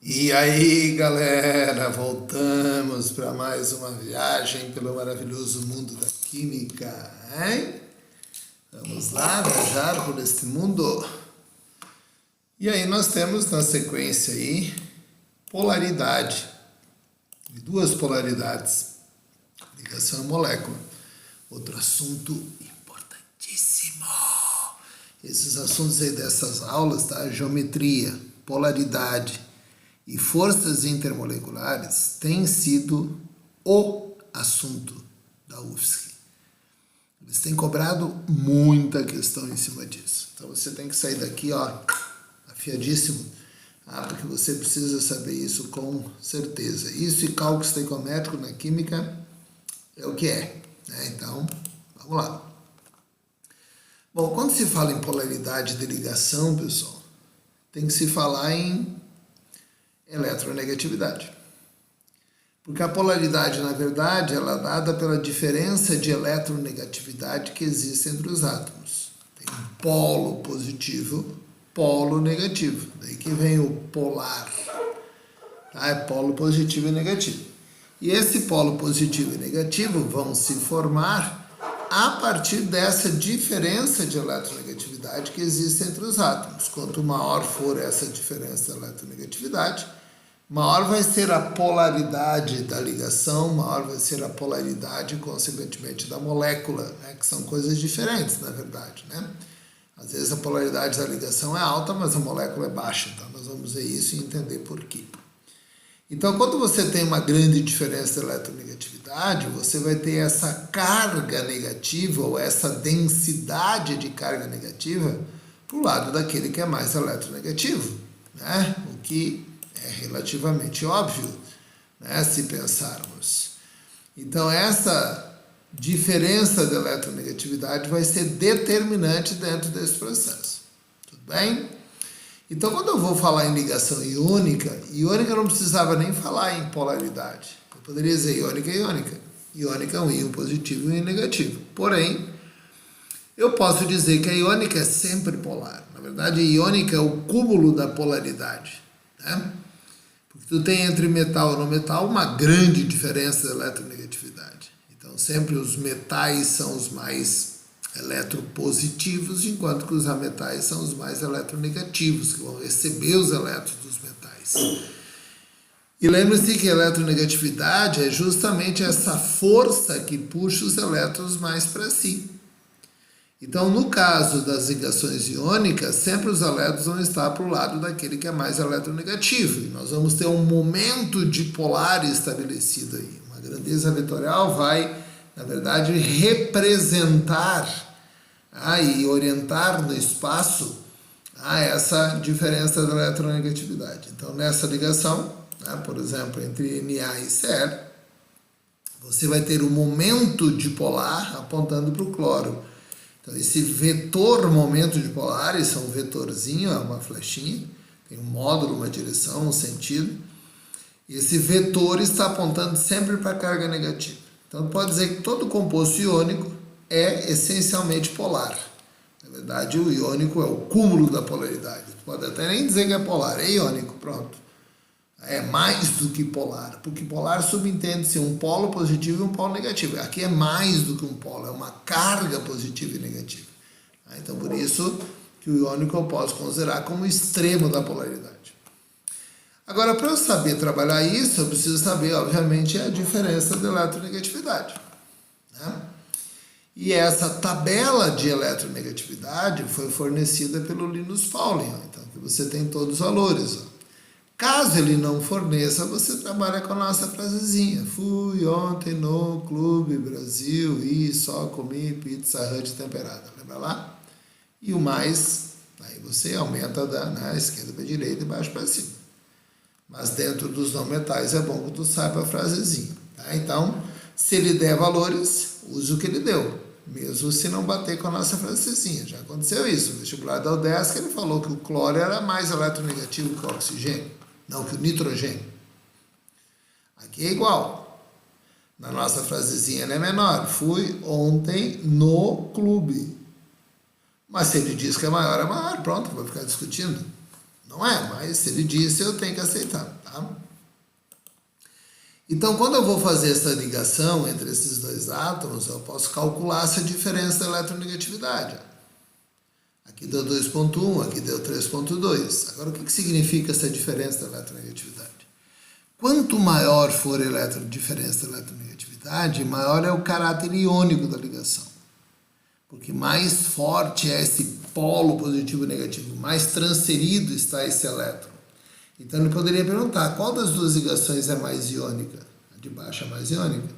E aí, galera, voltamos para mais uma viagem pelo maravilhoso mundo da química, hein? Vamos lá viajar por este mundo. E aí nós temos na sequência aí polaridade, duas polaridades, ligação e molécula. Outro assunto importantíssimo. Esses assuntos aí dessas aulas, tá? Geometria, polaridade e forças intermoleculares têm sido o assunto da UFSC. Eles têm cobrado muita questão em cima disso. Então você tem que sair daqui, ó, afiadíssimo, porque você precisa saber isso com certeza. Isso e cálculo estequiométrico na química é o que é, né? Então, vamos lá. Bom, quando se fala em polaridade de ligação, pessoal, tem que se falar em eletronegatividade. Porque a polaridade, na verdade, ela é dada pela diferença de eletronegatividade que existe entre os átomos. Tem um polo positivo, polo negativo. Daí que vem o polar. Tá? É polo positivo e negativo. E esse polo positivo e negativo vão se formar a partir dessa diferença de eletronegatividade que existe entre os átomos. Quanto maior for essa diferença de eletronegatividade, maior vai ser a polaridade da ligação, maior vai ser a polaridade, consequentemente, da molécula, né? Que são coisas diferentes, na verdade, né? Às vezes a polaridade da ligação é alta, mas a molécula é baixa. Então, nós vamos ver isso e entender por quê. Então, quando você tem uma grande diferença de eletronegatividade, você vai ter essa carga negativa ou essa densidade de carga negativa para o lado daquele que é mais eletronegativo, né? O que é relativamente óbvio, né, se pensarmos. Então, essa diferença de eletronegatividade vai ser determinante dentro desse processo. Tudo bem? Então, quando eu vou falar em ligação iônica eu não precisava nem falar em polaridade. Eu poderia dizer iônica é iônica. Iônica é um íon positivo e um íon negativo. Porém, eu posso dizer que a iônica é sempre polar. Na verdade, a iônica é o cúmulo da polaridade, né? Porque tu tem entre metal e não metal uma grande diferença de eletronegatividade. Então, sempre os metais são os mais eletropositivos, enquanto que os ametais são os mais eletronegativos, que vão receber os elétrons dos metais. E lembre-se que a eletronegatividade é justamente essa força que puxa os elétrons mais para si. Então, no caso das ligações iônicas, sempre os elétrons vão estar para o lado daquele que é mais eletronegativo. E nós vamos ter um momento dipolar estabelecido aí. Uma grandeza vetorial vai, na verdade, representar e orientar no espaço essa diferença da eletronegatividade. Então, nessa ligação, por exemplo, entre Na e Cl, você vai ter um momento dipolar apontando para o cloro. Então, esse vetor momento dipolar, isso é um vetorzinho, é uma flechinha, tem um módulo, uma direção, um sentido. E esse vetor está apontando sempre para a carga negativa. Então, pode dizer que todo composto iônico é essencialmente polar. Na verdade, o iônico é o cúmulo da polaridade. Pode até nem dizer que é polar, é iônico, pronto. É mais do que polar, porque polar subentende-se um polo positivo e um polo negativo. Aqui é mais do que um polo, é uma carga positiva e negativa. Então, por isso que o iônico eu posso considerar como o extremo da polaridade. Agora, para eu saber trabalhar isso, eu preciso saber, obviamente, a diferença da eletronegatividade, né? E essa tabela de eletronegatividade foi fornecida pelo Linus Pauling, então que você tem todos os valores. Caso ele não forneça, você trabalha com a nossa frasezinha. Fui ontem no Clube Brasil e só comi Pizza Hut temperada. Lembra lá? E o mais, aí você aumenta da esquerda para a direita e baixo para cima. Mas dentro dos não metais é bom que tu saiba a frasezinha. Tá? Então, se ele der valores, use o que ele deu. Mesmo se não bater com a nossa frasezinha. Já aconteceu isso. No vestibular da UDESC ele falou que o cloro era mais eletronegativo que o oxigênio. Não, que o nitrogênio. Aqui é igual. Na nossa frasezinha ela é menor. Fui ontem no clube. Mas se ele diz que é maior, pronto, vai ficar discutindo. Não é, mas se ele disse, eu tenho que aceitar, tá? Então, quando eu vou fazer essa ligação entre esses dois átomos, eu posso calcular essa diferença da eletronegatividade. Aqui deu 2,1, aqui deu 3,2. Agora, o que significa essa diferença da eletronegatividade? Quanto maior for a diferença da eletronegatividade, maior é o caráter iônico da ligação. Porque mais forte é esse polo positivo e negativo, mais transferido está esse elétron. Então ele poderia perguntar, qual das duas ligações é mais iônica? A de baixo é mais iônica.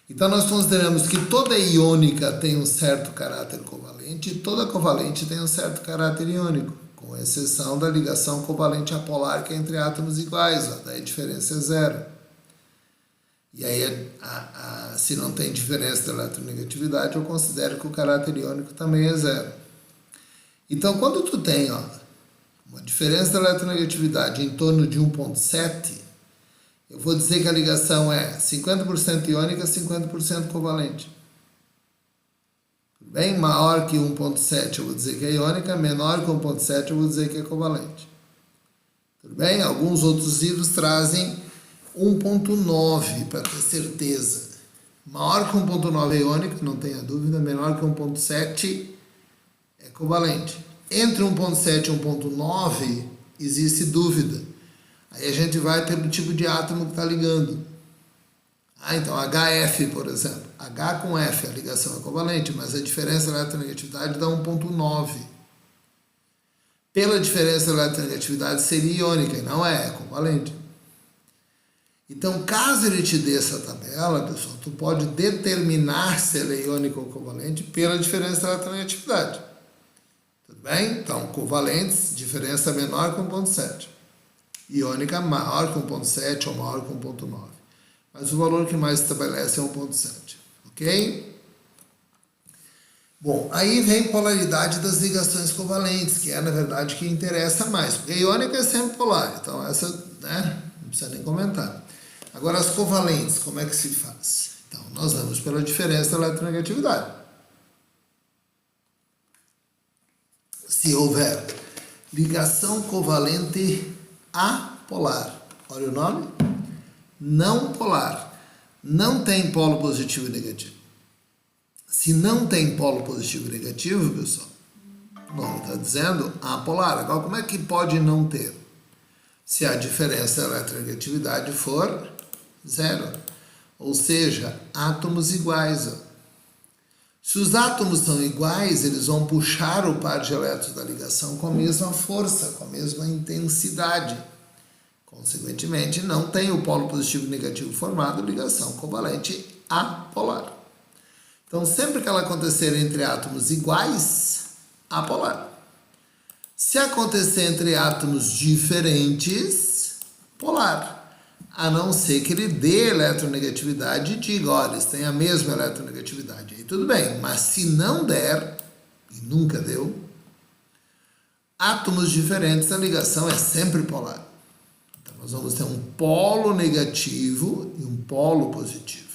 Então nós consideramos que toda iônica tem um certo caráter covalente e toda covalente tem um certo caráter iônico, com exceção da ligação covalente apolar, que é entre átomos iguais, ó, daí a diferença é zero. E aí, se não tem diferença da eletronegatividade, eu considero que o caráter iônico também é zero. Então, quando tu tem uma diferença da eletronegatividade em torno de 1,7, eu vou dizer que a ligação é 50% iônica, 50% covalente. Tudo bem? Maior que 1,7 eu vou dizer que é iônica, menor que 1,7 eu vou dizer que é covalente. Tudo bem? Alguns outros livros trazem 1,9 para ter certeza. Maior que 1,9 é iônica, não tenha dúvida. Menor que 1,7 é covalente. Entre 1,7 e 1,9 existe dúvida. Aí a gente vai pelo tipo de átomo que está ligando. Então HF, por exemplo. H com F, a ligação é covalente, mas a diferença da eletronegatividade dá 1,9. Pela diferença da eletronegatividade seria iônica, e não é covalente. Então, caso ele te dê essa tabela, pessoal, tu pode determinar se ela é iônica ou covalente pela diferença da eletronegatividade. Tudo bem? Então, covalentes, diferença menor que 1,7. Iônica maior que 1,7 ou maior que 1,9. Mas o valor que mais estabelece é 1,7. Ok? Bom, aí vem polaridade das ligações covalentes, que é, na verdade, que interessa mais. Porque a iônica é sempre polar, então essa, não precisa nem comentar. Agora, as covalentes, como é que se faz? Então, nós vamos pela diferença da eletronegatividade. Se houver ligação covalente apolar, olha o nome, não polar, não tem polo positivo e negativo. Se não tem polo positivo e negativo, pessoal, o nome está dizendo apolar. Agora, como é que pode não ter? Se a diferença da eletronegatividade for zero, ou seja, átomos iguais. Se os átomos são iguais, eles vão puxar o par de elétrons da ligação com a mesma força, com a mesma intensidade. Consequentemente, não tem o polo positivo e negativo formado, ligação covalente apolar. Então, sempre que ela acontecer entre átomos iguais, apolar. Se acontecer entre átomos diferentes, polar. A não ser que ele dê eletronegatividade e diga, olha, eles têm a mesma eletronegatividade. Aí tudo bem, mas se não der, e nunca deu, átomos diferentes, a ligação é sempre polar. Então nós vamos ter um polo negativo e um polo positivo.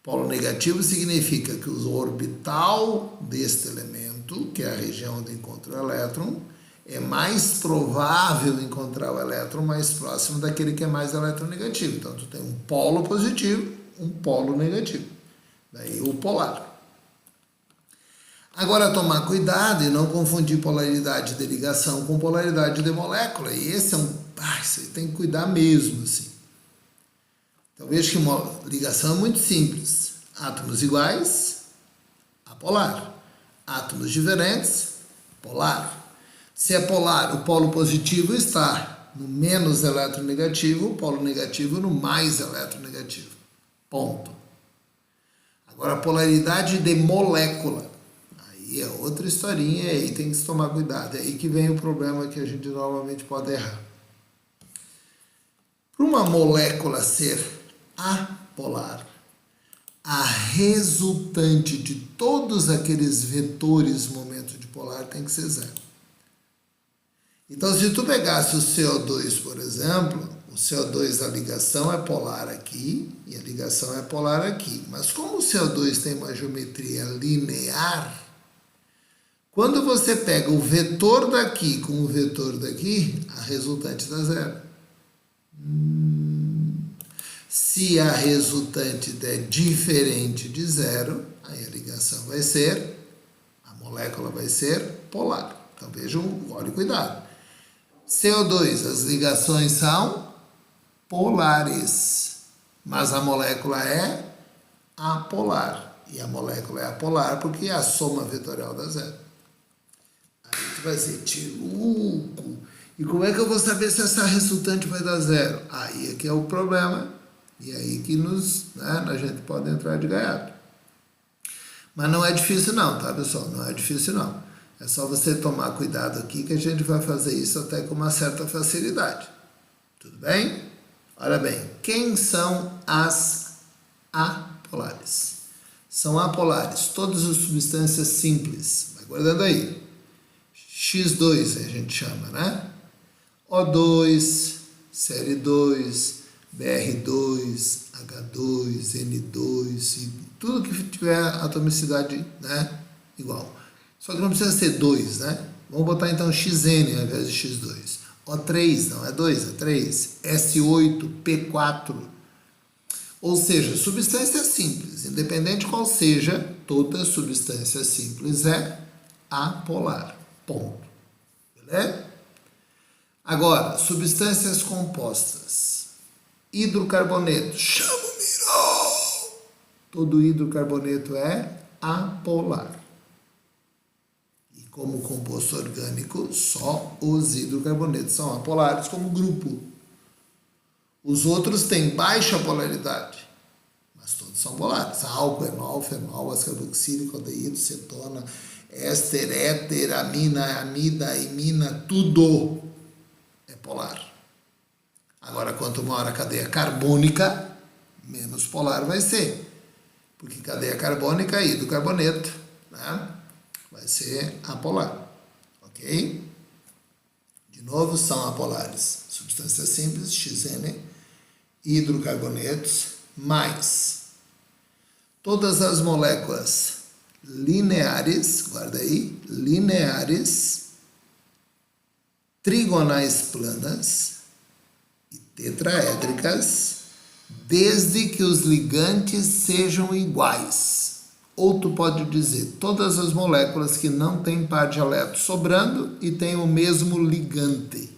Polo negativo significa que o orbital deste elemento, que é a região onde encontra o elétron, é mais provável encontrar o elétron mais próximo daquele que é mais eletronegativo. Então, tu tem um polo positivo, um polo negativo. Daí o polar. Agora, tomar cuidado e não confundir polaridade de ligação com polaridade de molécula. E esse é você tem que cuidar mesmo, assim. Então, veja que uma ligação é muito simples. Átomos iguais, apolar. Átomos diferentes, polar. Se é polar, o polo positivo está no menos eletronegativo, o polo negativo no mais eletronegativo. Ponto. Agora, a polaridade de molécula. Aí é outra historinha, e aí tem que se tomar cuidado. É aí que vem o problema que a gente normalmente pode errar. Para uma molécula ser apolar, a resultante de todos aqueles vetores momento de polar tem que ser zero. Então, se tu pegasse o CO2, por exemplo, o CO2 da ligação é polar aqui e a ligação é polar aqui. Mas como o CO2 tem uma geometria linear, Quando você pega o vetor daqui com o vetor daqui, a resultante dá zero. Se a resultante der diferente de zero, aí a ligação vai ser, a molécula vai ser polar. Então vejam, olhe cuidado. CO2, as ligações são polares, mas a molécula é apolar. E a molécula é apolar porque a soma vetorial dá zero. Aí tu vai dizer, Tiruco, e como é que eu vou saber se essa resultante vai dar zero? Aí é que é o problema, e aí que a gente pode entrar de gaiato. Mas não é difícil não, tá, pessoal? Não é difícil não. É só você tomar cuidado aqui que a gente vai fazer isso até com uma certa facilidade. Tudo bem? Olha bem, quem são as apolares? São apolares todas as substâncias simples. Vai guardando aí. X2 a gente chama, né? O2, série 2, BR2, H2, N2, e tudo que tiver atomicidade, né, igual. Só que não precisa ser 2, né? Vamos botar então XN ao invés de X2. O3, não é 2, é 3. S8, P4. Ou seja, substância simples, independente qual seja, toda substância simples é apolar. Ponto. Beleza? Agora, substâncias compostas. Hidrocarboneto. Chama o Miró! Todo hidrocarboneto é apolar. E como composto orgânico, só os hidrocarbonetos são apolares como grupo. Os outros têm baixa polaridade, mas todos são polares. Álcool, enol, fenol, ascarboxílico, aldeído, cetona, éster, éter, amina, amida, imina, tudo é polar. Agora, quanto maior a cadeia carbônica, menos polar vai ser. Porque cadeia carbônica e do carboneto, né, vai ser apolar. Ok? De novo, são apolares. Substâncias simples, XN, hidrocarbonetos, mais todas as moléculas lineares, guarda aí, lineares, trigonais planas e tetraédricas, desde que os ligantes sejam iguais. Ou tu pode dizer, todas as moléculas que não têm par de elétrons sobrando e têm o mesmo ligante.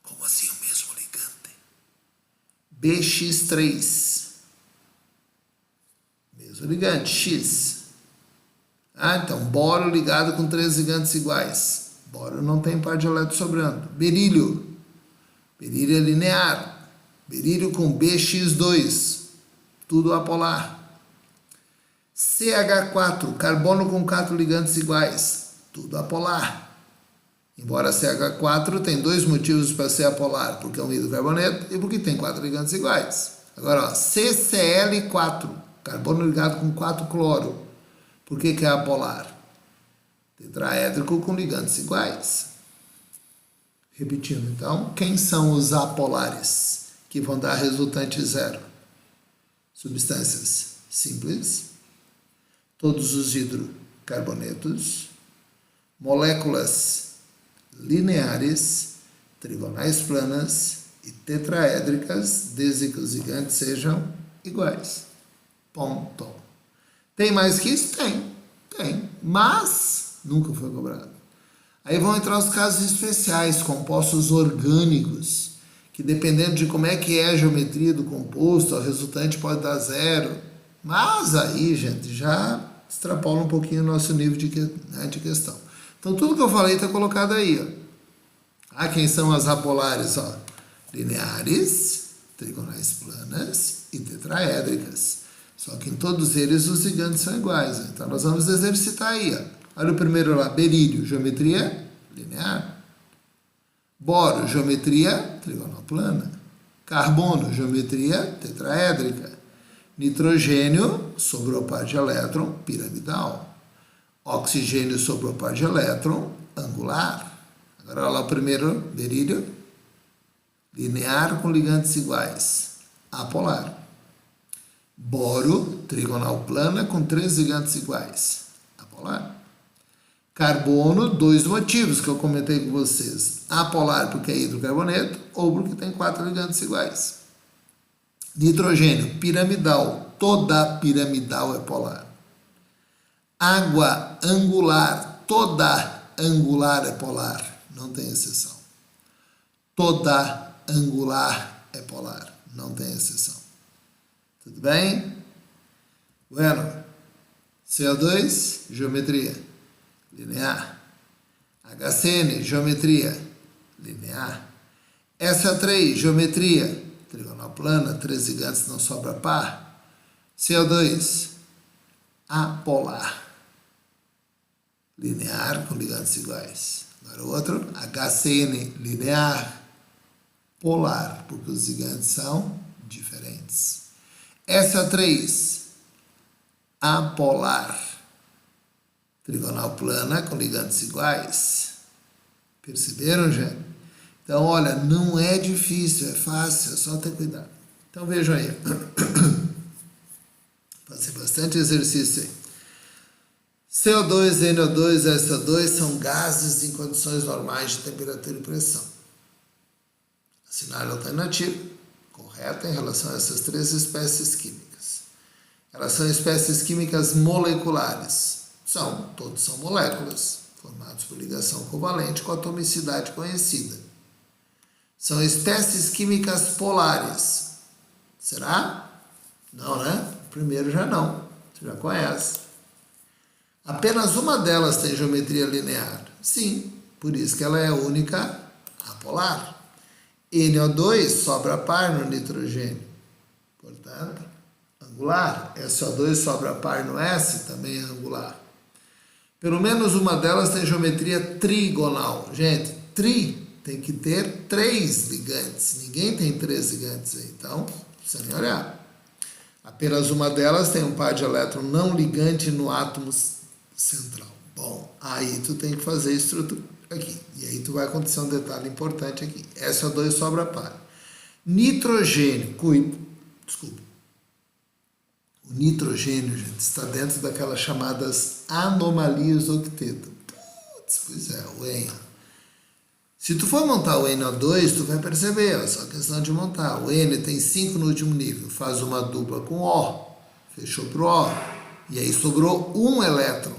Como assim o mesmo ligante? BX3. Mesmo ligante, X. Então, boro ligado com 3 ligantes iguais. Boro não tem par de elétrons sobrando. Berílio. Berílio é linear. Berílio com BX2. Tudo apolar. CH4, carbono com 4 ligantes iguais. Tudo apolar. Embora CH4 tem 2 motivos para ser apolar, porque é um hidrocarboneto e porque tem 4 ligantes iguais. Agora, ó, CCl4, carbono ligado com 4 cloro. Por que é apolar? Tetraédrico com ligantes iguais. Repetindo, então, quem são os apolares que vão dar resultante zero? Substâncias simples, todos os hidrocarbonetos, moléculas lineares, trigonais planas e tetraédricas, desde que os ligantes sejam iguais. Ponto. Tem mais que isso? Tem. Mas nunca foi cobrado. Aí vão entrar os casos especiais, compostos orgânicos, que dependendo de como é que é a geometria do composto, o resultante pode dar zero. Mas aí, gente, já extrapola um pouquinho o nosso nível de questão. Então, tudo que eu falei está colocado aí. Ó. Quem são as apolares? Ó? Lineares, trigonais planas e tetraédricas. Só que em todos eles os ligantes são iguais. Ó. Então, nós vamos exercitar aí. Ó. Olha o primeiro lá, berílio, geometria linear. Boro, geometria trigonal plana. Carbono, geometria tetraédrica. Nitrogênio, sobrou par de elétron, piramidal. Oxigênio, sobrou par de elétron, angular. Agora, olha lá o primeiro, berílio, linear com ligantes iguais, apolar. Boro, trigonal plana com 3 ligantes iguais, apolar. Carbono, dois motivos que eu comentei com vocês. Apolar porque é hidrocarboneto ou porque tem 4 ligantes iguais. Nitrogênio, piramidal. Toda piramidal é polar. Água, angular. Toda angular é polar. Não tem exceção. Toda angular é polar. Não tem exceção. Tudo bem? Bueno. CO2, geometria linear. HCN, geometria linear. SO3, geometria trigonal plana, 3 ligantes não sobra par. CO2, apolar. Linear com ligantes iguais. Agora o outro, HCN, linear, polar, porque os ligantes são diferentes. SO3, apolar. Trigonal plana com ligantes iguais. Perceberam, gente? Então, olha, não é difícil, é fácil, é só ter cuidado. Então, vejam aí. Fazer bastante exercício aí. CO2, NO2 e SO2 são gases em condições normais de temperatura e pressão. Assinale a alternativa correta em relação a essas 3 espécies químicas. Elas são espécies químicas moleculares. Todos são moléculas, formados por ligação covalente com atomicidade conhecida. São espécies químicas polares. Será? Não, né? O primeiro já não. Você já conhece. Apenas uma delas tem geometria linear. Sim, por isso que ela é a única apolar. NO2 sobra par no nitrogênio. Portanto, angular. SO2 sobra par no S, também é angular. Pelo menos uma delas tem geometria trigonal. Gente, tem que ter 3 ligantes. Ninguém tem 3 ligantes aí, então, não precisa nem olhar. Apenas uma delas tem um par de elétron não ligante no átomo central. Bom, aí tu tem que fazer estrutura aqui. E aí tu vai acontecer um detalhe importante aqui. SO2 sobra par. Nitrogênio, desculpa. O nitrogênio, gente, está dentro daquelas chamadas anomalias do octeto. Pois é, o N. Se tu for montar o NO2, tu vai perceber, é só questão de montar. O N tem 5 no último nível, faz uma dupla com O, fechou pro O, e aí sobrou um elétron.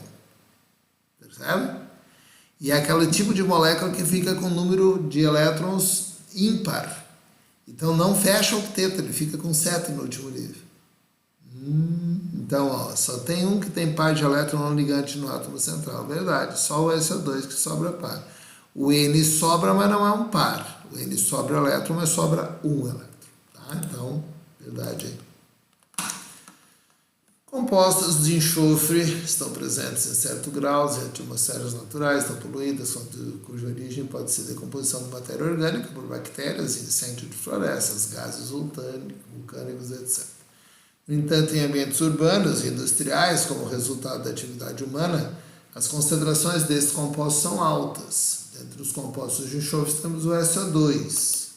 Percebe? E é aquele tipo de molécula que fica com número de elétrons ímpar. Então não fecha o octeto, ele fica com 7 no último nível. Então, ó, só tem um que tem par de elétron não ligante no átomo central. Verdade, só o SO2 que sobra par. O N sobra, mas não é um par. O N sobra elétron, mas sobra um elétron. Tá? Então, verdade aí. Compostos de enxofre estão presentes em certo grau em atmosferas naturais, estão poluídas, cuja origem pode ser decomposição de matéria orgânica por bactérias, incêndio de florestas, gases vulcânicos, etc. No entanto, em ambientes urbanos e industriais, como resultado da atividade humana, as concentrações desses compostos são altas. Dentre os compostos de enxofre temos o SO2.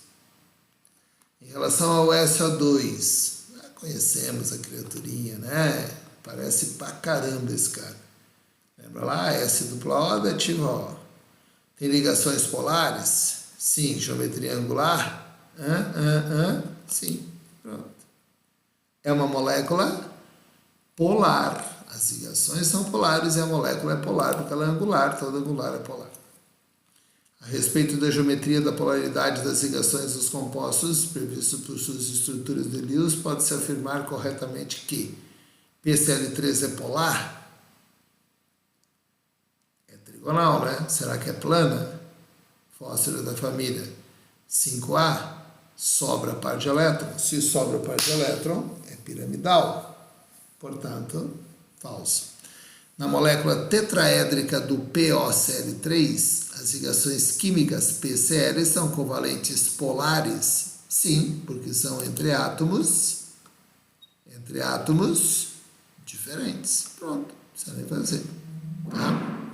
Em relação ao SO2, já conhecemos a criaturinha, né? Parece pra caramba esse cara. Lembra lá? S-O dativo O. Tem ligações polares? Sim. Geometria angular? Sim. Pronto. É uma molécula polar. As ligações são polares e a molécula é polar porque ela é angular, toda angular é polar. A respeito da geometria da polaridade das ligações dos compostos previsto por suas estruturas de Lewis, pode-se afirmar corretamente que PCl3 é polar? É trigonal, né? Será que é plana? Fósforo da família 5A, sobra par de elétron. Se sobra par de elétron, é piramidal. Portanto, falso. Na molécula tetraédrica do POCl3, as ligações químicas PCl são covalentes polares? Sim, porque são entre átomos diferentes. Pronto, não precisa nem fazer. Tá?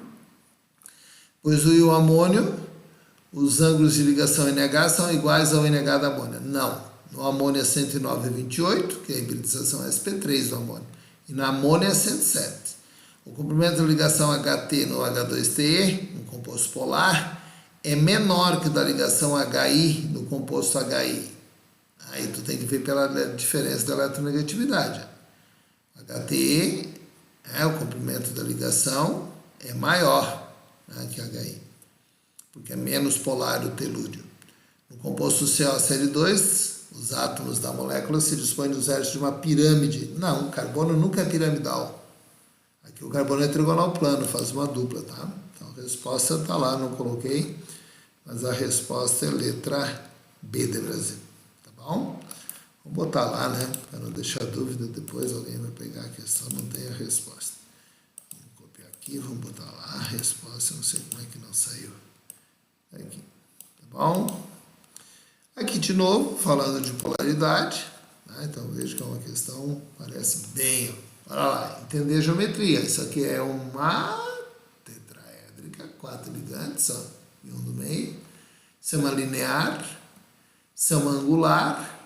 Pois o amônio, os ângulos de ligação NH são iguais ao NH da amônia. Não. No amônio é 109,28, que é a hibridização sp3 do amônio. E na amônia é 107. O comprimento da ligação HT no H2TE, no composto polar, é menor que o da ligação HI no composto HI. Aí tu tem que ver pela diferença da eletronegatividade. HTE, o comprimento da ligação é maior, né, que HI, porque é menos polar o telúrio. No composto COCl2, os átomos da molécula se dispõem dos eixos de uma pirâmide. Não, o carbono nunca é piramidal. Aqui o carbono é trigonal plano, faz uma dupla, tá? Então a resposta está lá, não coloquei, mas a resposta é letra B de Brasil, tá bom? Vou botar lá, né? Para não deixar dúvida, depois alguém vai pegar a questão, não tem a resposta. Vou copiar aqui, vamos botar lá a resposta, não sei como é que não saiu. Aqui, tá bom? Aqui de novo, falando de polaridade, né? Então veja que é uma questão, parece bem, olha lá, entender geometria. Isso aqui é uma tetraédrica, 4 ligantes, ó, e um do meio. Isso é uma linear, isso é uma angular,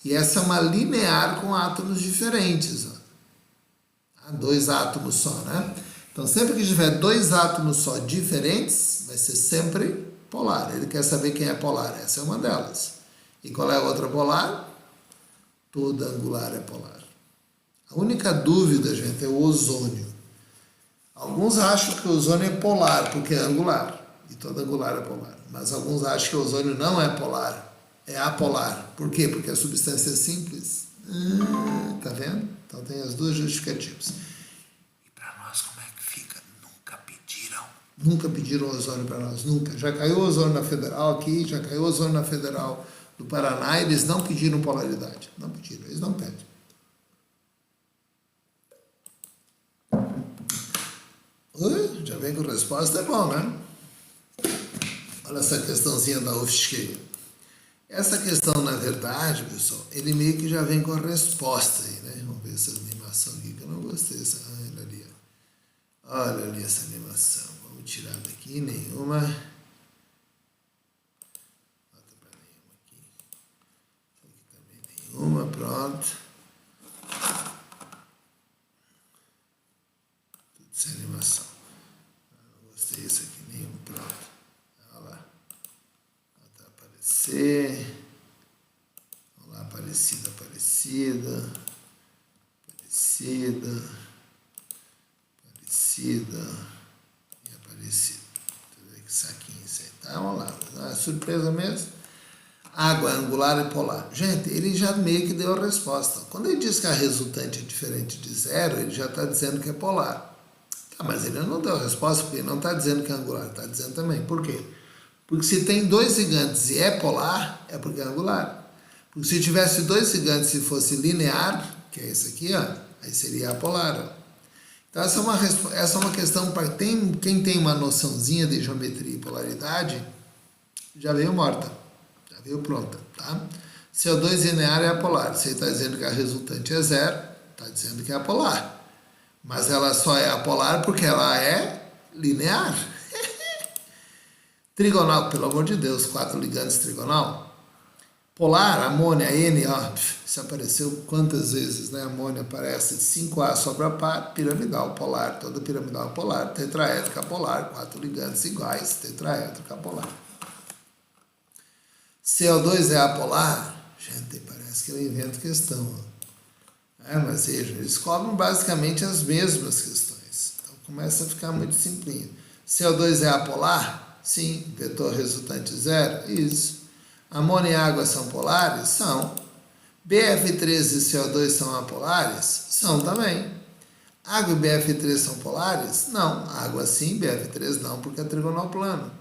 e essa é uma linear com átomos diferentes, ó. 2 átomos só, né? Então sempre que tiver 2 átomos só diferentes, vai ser sempre polar. Ele quer saber quem é polar, essa é uma delas. E qual é a outra polar? Toda angular é polar. A única dúvida, gente, é o ozônio. Alguns acham que o ozônio é polar, porque é angular. E toda angular é polar. Mas alguns acham que o ozônio não é polar, é apolar. Por quê? Porque a substância é simples. Tá vendo? Então tem as duas justificativas. E para nós, como é que fica? Nunca pediram ozônio para nós, nunca. Já caiu ozônio na Federal aqui, já caiu ozônio na Federal do Paraná, eles não pediram polaridade. Não pediram, eles não pedem. Já vem com resposta, é bom, né? Olha essa questãozinha da UFSC. Essa questão, na verdade, pessoal, ele meio que já vem com a resposta aí, né? Vamos ver essa animação aqui, que eu não gostei. Olha ali, ó. Olha ali essa animação. Vamos tirar daqui, nenhuma. Bota para nenhuma aqui. Aqui também nenhuma, pronto. Tudo sem animação. Não gostei disso aqui, nenhum, pronto. Olha lá. Volta a aparecer. Vamos lá, Aparecida. E Aparecida. Deixa eu ver que saquinho isso aí. Tá, vamos lá. Não é surpresa mesmo? Água angular e polar. Gente, ele já meio que deu a resposta. Quando ele diz que a resultante é diferente de zero, ele já está dizendo que é polar. Tá, mas ele não deu a resposta porque ele não está dizendo que é angular, está dizendo também. Por quê? Porque se tem 2 gigantes e é polar, é porque é angular. Porque se tivesse 2 gigantes e fosse linear, que é esse aqui, ó, aí seria apolar. Ó. Então essa é uma questão para quem tem uma noçãozinha de geometria e polaridade, já veio morta, já veio pronta, tá? CO2 linear é apolar. Você está dizendo que a resultante é zero, está dizendo que é apolar. Mas ela só é apolar porque ela é linear. Trigonal, pelo amor de Deus, 4 ligantes trigonal. Polar, amônia, N, ó, isso apareceu quantas vezes, né? Amônia aparece 5A sobra par, piramidal, polar, toda piramidal polar, tetraédrica polar, 4 ligantes iguais, tetraédrica polar. CO2 é apolar? Gente, parece que eu invento questão. Ó. Mas vejam, eles cobram basicamente as mesmas questões. Então começa a ficar muito simplinho. CO2 é apolar? Sim. Vetor resultante zero? Isso. Amônia e água são polares? São. BF3 e CO2 são apolares? São também. Água e BF3 são polares? Não. Água sim, BF3 não, porque é trigonal plano.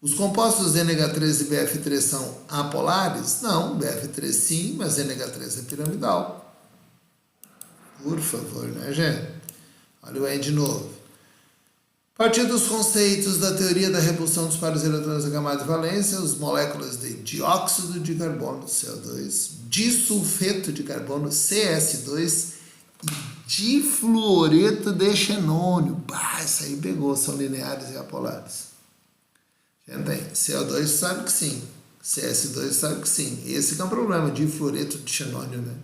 Os compostos NH3 e BF3 são apolares? Não. BF3 sim, mas NH3 é piramidal. Por favor, né, gente? Olha o N de novo. A partir dos conceitos da teoria da repulsão dos pares de eletrões da camada de valência, as moléculas de dióxido de carbono, CO2, disulfeto de carbono, CS2, e difluoreto de xenônio. Bah, isso aí pegou, são lineares e apolares. Gente, aí, CO2 sabe que sim, CS2 sabe que sim. Esse que é um problema, difluoreto de xenônio, né?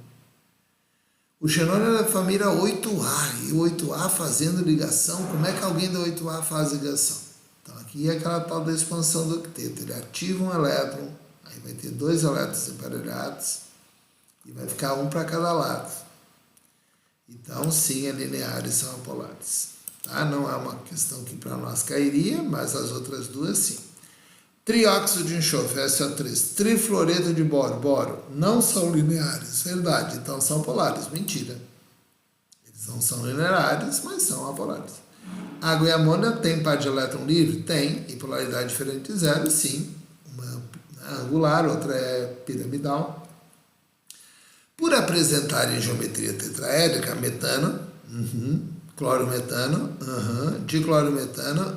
O xenônio é da família 8A, e o 8A fazendo ligação, como é que alguém da 8A faz ligação? Então aqui é aquela tal da expansão do octeto, ele ativa um elétron, aí vai ter 2 elétrons emparelhados, e vai ficar um para cada lado. Então sim, é linear e são apolares. Tá? Não é uma questão que para nós cairia, mas as outras duas sim. Trióxido de enxofre, SO3, trifluoreto de boro, boro, não são lineares, verdade, então são polares, mentira. Eles não são lineares, mas são apolares. Água e amônia tem par de elétron livre? Tem, e polaridade diferente de zero, sim. Uma angular, outra é piramidal. Por apresentarem geometria tetraédrica, metano, clorometano, diclorometano,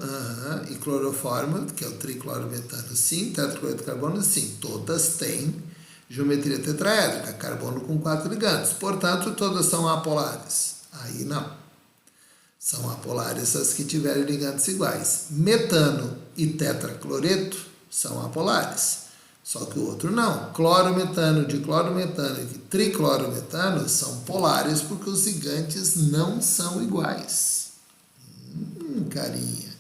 e cloroformo, que é o triclorometano, sim, tetracloreto de carbono, sim, todas têm geometria tetraédrica, carbono com 4 ligantes, portanto, todas são apolares. Aí não. São apolares as que tiverem ligantes iguais. Metano e tetracloreto são apolares. Só que o outro não. Clorometano, diclorometano e triclorometano são polares porque os ligantes não são iguais. Carinha.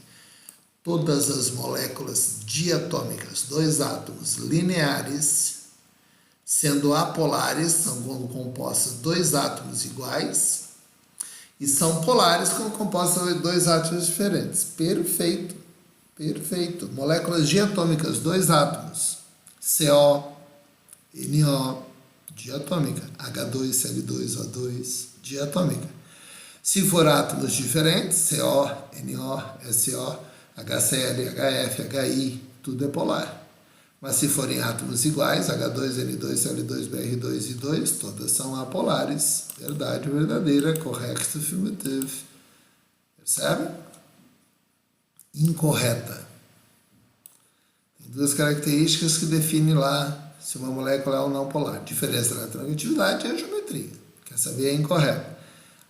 Todas as moléculas diatômicas, 2 átomos lineares, sendo apolares, são compostas 2 átomos iguais, e são polares quando compostas de 2 átomos diferentes. Perfeito. Perfeito. Moléculas diatômicas, 2 átomos. CO, NO, diatômica. H2Cl2O2, diatômica. Se for átomos diferentes, CO, NO, SO, HCl, HF, HI, tudo é polar. Mas se forem átomos iguais, H2, N2, Cl2, Br2 e 2, todas são apolares. Verdade verdadeira, correcto, afirmativo. Percebe? Incorreta. Tem 2 características que definem lá se uma molécula é ou não polar. Diferença da eletronegatividade e a geometria. Quer saber? É incorreta.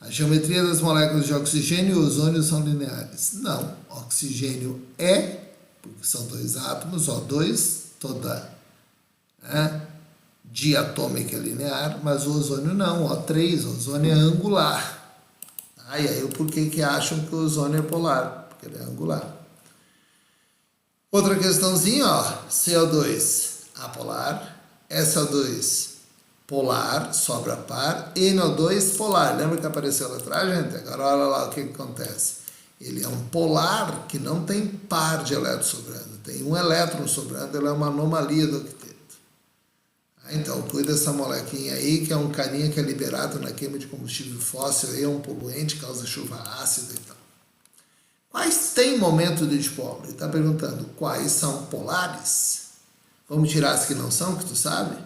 A geometria das moléculas de oxigênio e ozônio são lineares. Não. Oxigênio é, porque são 2 átomos, O2, toda diatômica linear, mas o ozônio não, O3, o ozônio é angular. E aí por que acham que o ozônio é polar? Porque ele é angular. Outra questãozinha, CO2 apolar, SO2 polar, sobra par, NO2 polar. Lembra que apareceu lá atrás, gente? Agora olha lá o que acontece. Ele é um polar que não tem par de elétrons sobrando. Tem um elétron sobrando, ele é uma anomalia do octeto. Então, cuida dessa molequinha aí, que é um carinha que é liberado na queima de combustível fóssil, aí é um poluente, causa chuva ácida e tal. Quais tem momento de dipolo? Ele está perguntando quais são polares. Vamos tirar as que não são, que tu sabe?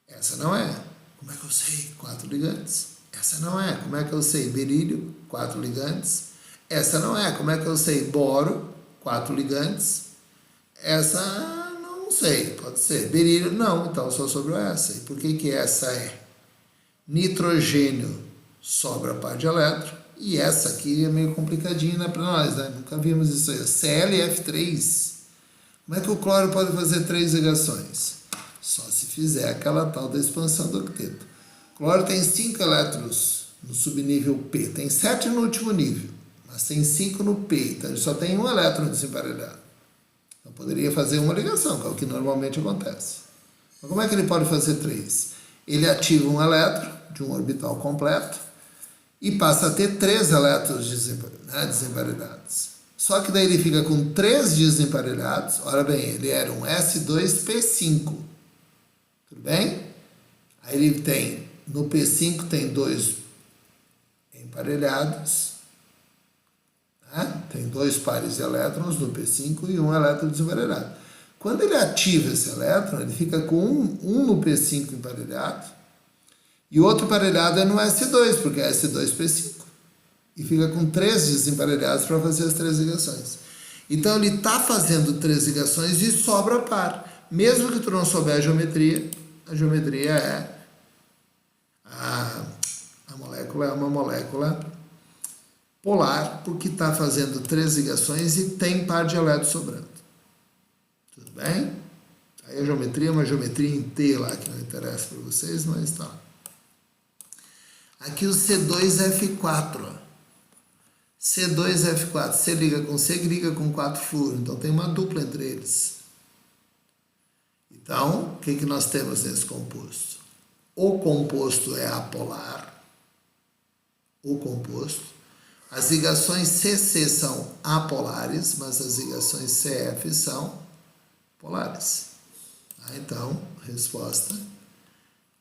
Essa não é. Como é que eu sei? 4 ligantes. Essa não é. Como é que eu sei? Berílio, 4 ligantes. Essa não é. Como é que eu sei? Boro, 4 ligantes. Essa não sei. Pode ser. Berílio, não. Então só sobrou essa. E por que essa é? Nitrogênio sobra par de elétron. E essa aqui é meio complicadinha para nós, né? Nunca vimos isso aí. ClF3. Como é que o cloro pode fazer 3 ligações? Só se fizer aquela tal da expansão do octeto. O cloro tem 5 elétrons no subnível P. Tem 7 no último nível, mas tem 5 no P. Então ele só tem 1 elétron desemparelhado. Então poderia fazer uma ligação, que é o que normalmente acontece. Mas como é que ele pode fazer 3? Ele ativa um elétron de um orbital completo e passa a ter 3 elétrons desemparelhados. Só que daí ele fica com 3 desemparelhados. Olha bem, ele era um S2P5. Tudo bem? Aí ele tem, no P5 tem 2 emparelhados. Tem 2 pares de elétrons no P5 e 1 elétron desemparelhado. Quando ele ativa esse elétron, ele fica com um no P5 emparelhado. E o outro emparelhado é no S2, porque é S2P5. E fica com 3 desemparelhados para fazer as 3 ligações. Então ele está fazendo 3 ligações e sobra par. Mesmo que tu não souber a geometria é a molécula é uma molécula polar, porque está fazendo 3 ligações e tem par de elétrons sobrando. Tudo bem? Aí a geometria é uma geometria inteira lá, que não interessa para vocês, mas tá. Aqui o C2F4, ó. C2F4, C liga com C, liga com 4 fluoro, então tem uma dupla entre eles. Então, o que nós temos nesse composto? O composto é apolar, o composto. As ligações CC são apolares, mas as ligações CF são polares. Então, resposta,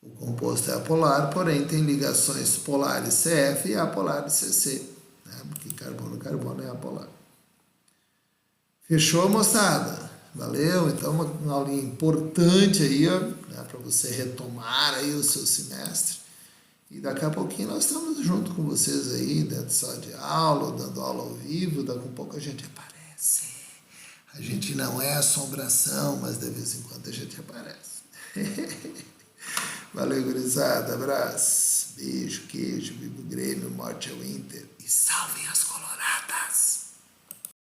o composto é apolar, porém tem ligações polares CF e apolares CC, né? Porque carbono é apolar. Fechou, moçada? Valeu? Então, uma aulinha importante aí, ó, né, para você retomar aí o seu semestre. E daqui a pouquinho nós estamos junto com vocês aí, dentro só de aula, dando aula ao vivo, daqui a pouco a gente aparece. A gente não é assombração, mas de vez em quando a gente aparece. Valeu, gurizada, abraço, beijo, queijo, viva o Grêmio, morte ao Inter e salvem as coisas.